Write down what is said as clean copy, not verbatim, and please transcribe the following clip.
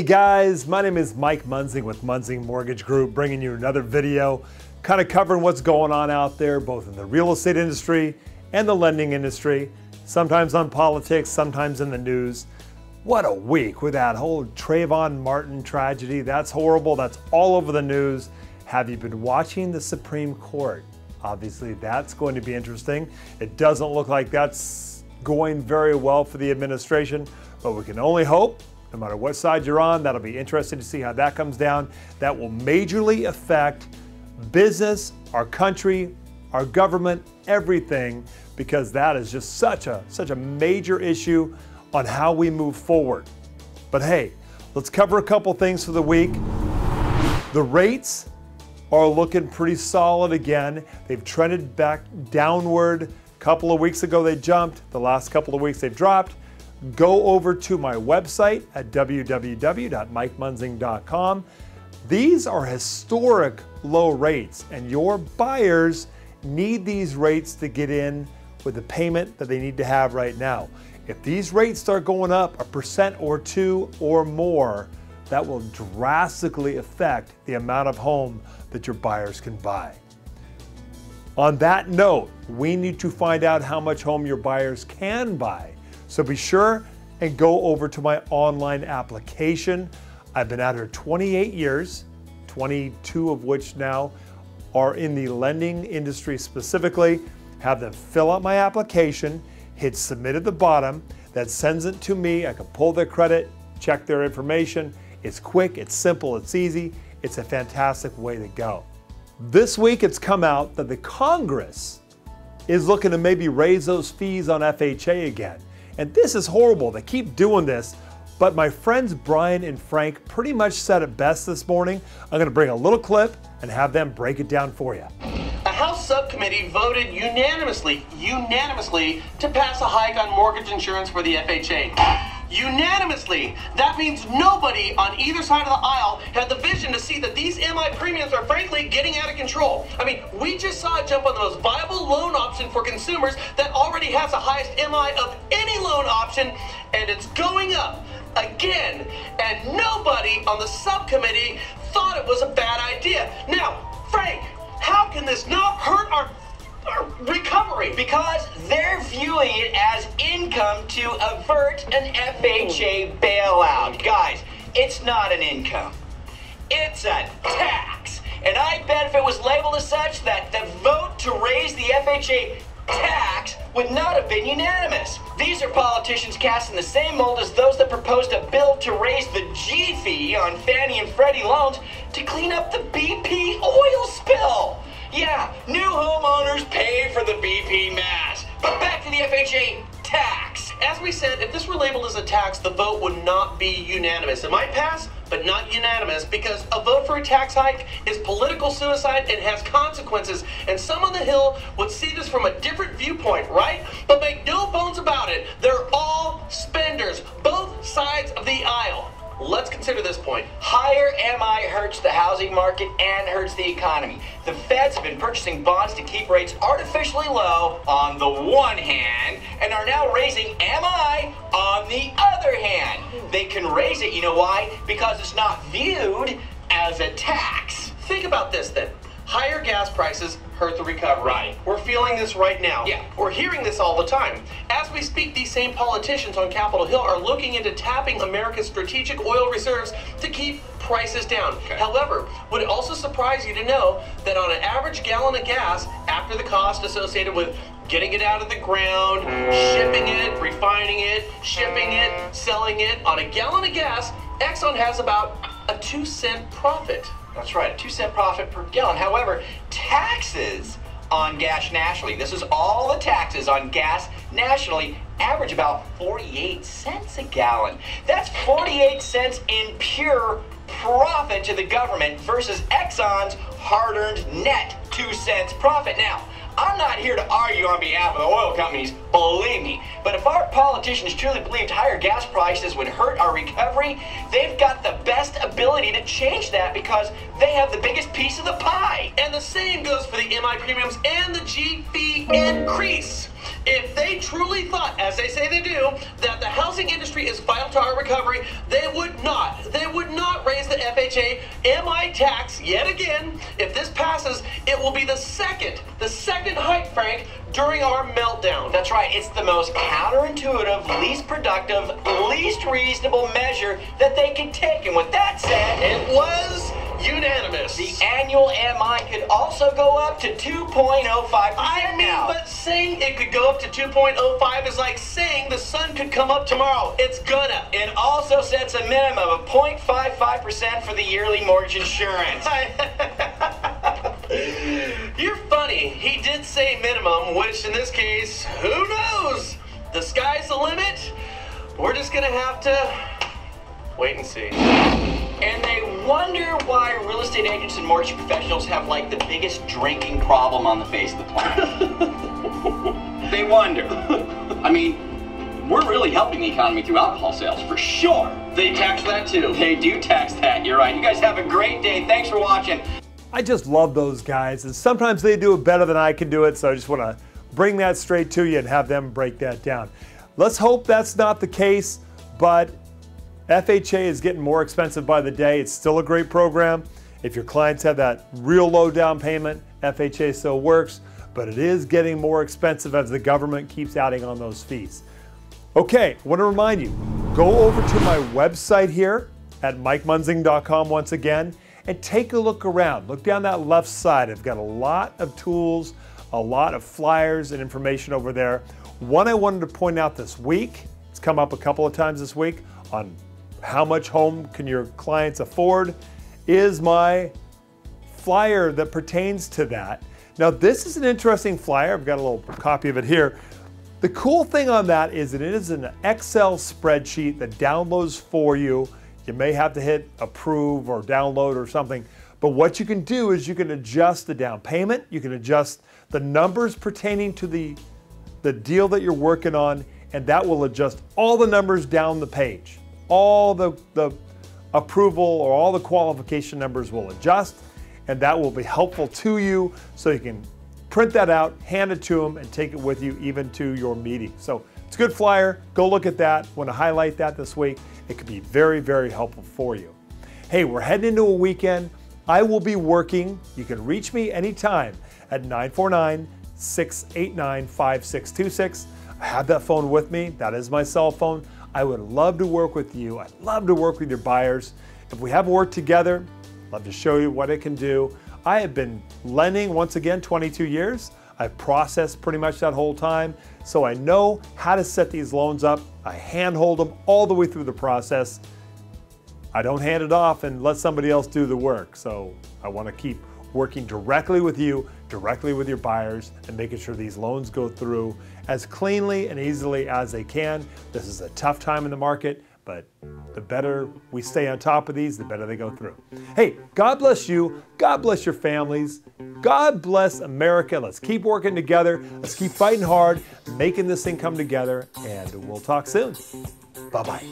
guys, my name is Mike Munzing with Munzing Mortgage Group, bringing you another video kind of covering what's going on out there, both in the real estate industry and the lending industry, sometimes on politics, sometimes in the news. What a week with that whole Trayvon Martin tragedy. That's horrible. That's all over the news. Have you been watching the Supreme Court? Obviously, that's going to be interesting. It doesn't look like that's going very well for the administration, but we can only hope. No matter what side you're on, that'll be interesting to see how that comes down. That will majorly affect business, our country, our government, everything, because that is just such a major issue on how we move forward. But hey, let's cover a couple things for the week. The rates are looking pretty solid again. They've trended back downward. A couple of weeks ago they jumped. The last couple of weeks they've dropped. Go over to my website at www.mikemunzing.com. These are historic low rates, and your buyers need these rates to get in with the payment that they need to have right now. If these rates start going up 1% or 2% or more, that will drastically affect the amount of home that your buyers can buy. On that note, we need to find out how much home your buyers can buy. So be sure and go over to my online application. I've been out here 28 years, 22 of which now are in the lending industry specifically. Have them fill out my application, hit submit at the bottom. That sends it to me. I can pull their credit, check their information. It's quick, it's simple, it's easy. It's a fantastic way to go. This week it's come out that the Congress is looking to maybe raise those fees on FHA again. And this is horrible. They keep doing this. But my friends Brian and Frank pretty much said it best this morning. I'm going to bring a little clip and have them break it down for you. A House subcommittee voted unanimously to pass a hike on mortgage insurance for the FHA. Unanimously. That means nobody on either side of the aisle had the vision to see that these MI premiums are frankly getting out of control. I mean, we just saw it jump on the most viable loan option for consumers that already has the highest MI of any loan option, and it's going up again. And nobody on the subcommittee thought it was a bad idea. Now, Frank, how can this not hurt our recovery? Because they're viewing it as income to avert an FHA bailout. Guys, it's not an income. It's a tax. And I bet if it was labeled as such, that the vote to raise the FHA tax would not have been unanimous. These are politicians cast in the same mold as those that proposed a bill to raise the G fee on Fannie and Freddie loans to clean up the BP oil spill. Yeah, new homeowners pay for the BP mess. But back to the FHA tax. As we said, if this were labeled as a tax, the vote would not be unanimous. It might pass, but not unanimous, because a vote for a tax hike is political suicide and has consequences. And some on the Hill would see this from a different viewpoint, right? But make no bones about it, they're all spenders, both sides of the aisle. Let's consider this point. Higher MI hurts the housing market and hurts the economy. The feds have been purchasing bonds to keep rates artificially low on the one hand, and are now raising MI on the other hand. They can raise it, you know why? Because it's not viewed as a tax. Think about this then. Higher gas prices hurt the recovery. Right. We're feeling this right now. Yeah. We're hearing this all the time. As we speak, these same politicians on Capitol Hill are looking into tapping America's strategic oil reserves to keep prices down. Okay. However, would it also surprise you to know that on an average gallon of gas, after the cost associated with getting it out of the ground, shipping it, refining it, shipping it, selling it, on a gallon of gas, Exxon has about a 2-cent profit. That's right, a 2-cent profit per gallon. However, taxes on gas nationally, this is all the taxes on gas nationally, average about 48 cents a gallon. That's 48 cents in pure profit to the government versus Exxon's hard-earned net 2 cents profit. Now, I'm not here to argue on behalf of the oil companies, believe me, but if our politicians truly believed higher gas prices would hurt our recovery, they've got the best ability to change that because they have the biggest piece of the pie. And the same goes for the MI premiums and the G fee increase. If they truly thought, as they say they do, that the housing industry is vital to our recovery, they would not raise the FHA MI tax yet again. If this passes, it will be the second hike, Frank, during our meltdown. That's right. It's the most counterintuitive, least productive, least reasonable measure that they can take. And with that said, it was unanimous. The annual MI could also go up to 2.05% I mean, now. but saying it could go up to 2.05 is like saying the sun could come up tomorrow. It's gonna. It also sets a minimum of 0.55% for the yearly mortgage insurance. You're funny. He did say minimum, which in this case, who knows? The sky's the limit. We're just gonna have to wait and see. And they wonder why real estate agents and mortgage professionals have like the biggest drinking problem on the face of the planet. They wonder. I mean, we're really helping the economy through alcohol sales, for sure. They tax that too. They do tax that, you're right. You guys have a great day. Thanks for watching. I just love those guys, and sometimes they do it better than I can do it, so I just want to bring that straight to you and have them break that down. Let's hope that's not the case, but FHA is getting more expensive by the day. It's still a great program. If your clients have that real low down payment, FHA still works, but it is getting more expensive as the government keeps adding on those fees. Okay, I want to remind you, go over to my website here at MikeMunzing.com once again and take a look around. Look down that left side. I've got a lot of tools, a lot of flyers and information over there. One I wanted to point out this week, it's come up a couple of times this week, on how much home can your clients afford, is my flyer that pertains to that. Now this is an interesting flyer. I've got a little copy of it here. The cool thing on that is that it is an Excel spreadsheet that downloads for you. You may have to hit approve or download or something, but what you can do is you can adjust the down payment, you can adjust the numbers pertaining to the deal that you're working on, and that will adjust all the numbers down the page. All the approval or all the qualification numbers will adjust, and that will be helpful to you, so you can print that out, hand it to them, and take it with you even to your meeting. So it's a good flyer. Go look at that. Want to highlight that this week. It could be very, very helpful for you. Hey, we're heading into a weekend. I will be working. You can reach me anytime at 949-689-5626. I have that phone with me. That is my cell phone. I would love to work with you. I'd love to work with your buyers. If we have worked together, I'd love to show you what it can do. I have been lending, once again, 22 years. I've processed pretty much that whole time, so I know how to set these loans up. I handhold them all the way through the process. I don't hand it off and let somebody else do the work. So I want to keep working directly with you, directly with your buyers, and making sure these loans go through as cleanly and easily as they can. This is a tough time in the market, but the better we stay on top of these, the better they go through. Hey, God bless you. God bless your families. God bless America. Let's keep working together. Let's keep fighting hard, making this thing come together, and we'll talk soon. Bye-bye.